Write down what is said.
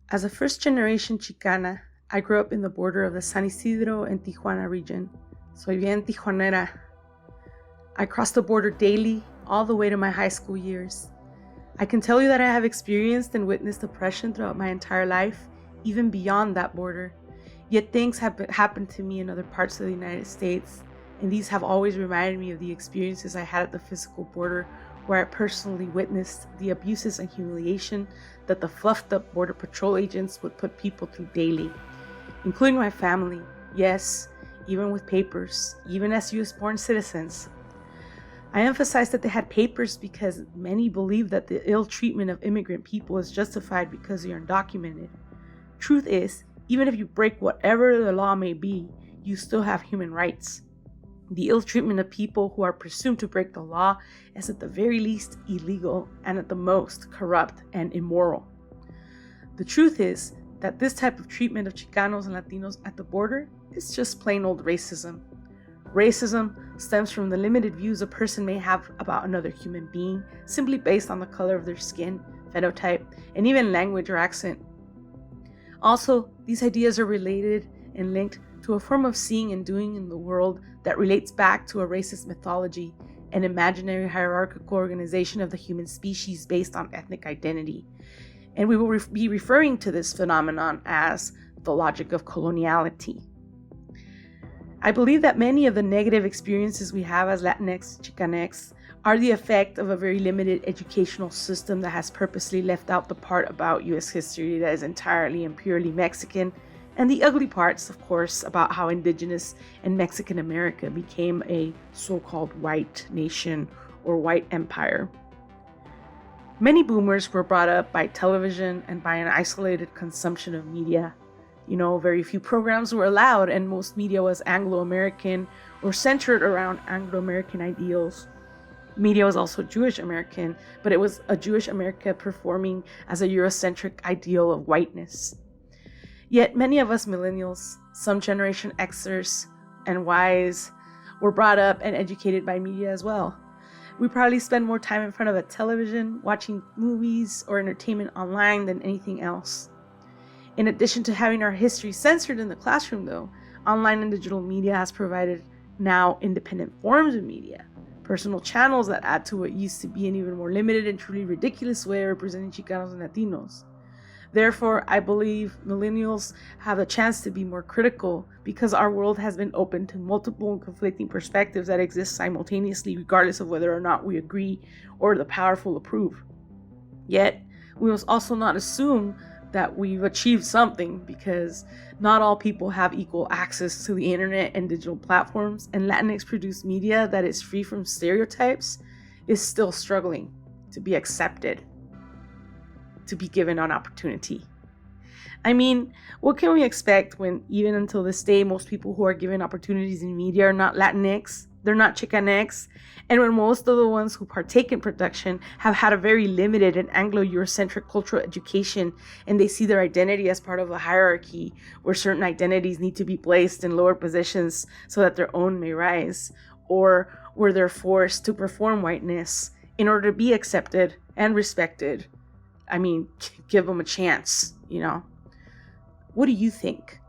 As a first-generation Chicana, I grew up in the border of the San Ysidro and Tijuana region. Soy bien tijuanera. I crossed the border daily, all the way to my high school years. I can tell you that I have experienced and witnessed oppression throughout my entire life, even beyond that border. Yet things have happened to me in other parts of the United States, and these have always reminded me of the experiences I had at the physical border, where I personally witnessed the abuses and humiliation that the fluffed up border patrol agents would put people through daily, including my family, yes, even with papers, even as US-born citizens. I emphasize that they had papers because many believe that the ill treatment of immigrant people is justified because they are undocumented. Truth is, even if you break whatever the law may be, you still have human rights. The ill treatment of people who are presumed to break the law is at the very least illegal and at the most corrupt and immoral. The truth is that this type of treatment of Chicanos and Latinos at the border is just plain old racism. Racism stems from the limited views a person may have about another human being simply based on the color of their skin, phenotype, and even language or accent. Also, these ideas are related and linked to a form of seeing and doing in the world that relates back to a racist mythology, an imaginary hierarchical organization of the human species based on ethnic identity. And we will be referring to this phenomenon as the logic of coloniality. I believe that many of the negative experiences we have as Latinx, Xicanx, are the effect of a very limited educational system that has purposely left out the part about US history that is entirely and purely Mexican, and the ugly parts, of course, about how indigenous and Mexican America became a so-called white nation or white empire. Many boomers were brought up by television and by an isolated consumption of media. Very few programs were allowed, and most media was Anglo-American or centered around Anglo-American ideals. Media was also Jewish American, but it was a Jewish America performing as a Eurocentric ideal of whiteness. Yet many of us millennials, some Generation Xers and Ys, were brought up and educated by media as well. We probably spend more time in front of a television, watching movies or entertainment online than anything else. In addition to having our history censored in the classroom, though, online and digital media has provided now independent forms of media, personal channels that add to what used to be an even more limited and truly ridiculous way of representing Chicanos and Latinos. Therefore, I believe millennials have a chance to be more critical because our world has been open to multiple and conflicting perspectives that exist simultaneously, regardless of whether or not we agree or the powerful approve. Yet, we must also not assume that we've achieved something, because not all people have equal access to the internet and digital platforms, and Latinx produced media that is free from stereotypes is still struggling to be accepted, to be given an opportunity. I mean, what can we expect when even until this day most people who are given opportunities in media are not Latinx, they're not Chicanx, and when most of the ones who partake in production have had a very limited and Anglo-Eurocentric cultural education, and they see their identity as part of a hierarchy where certain identities need to be placed in lower positions so that their own may rise, or where they're forced to perform whiteness in order to be accepted and respected. I mean, give them a chance, What do you think?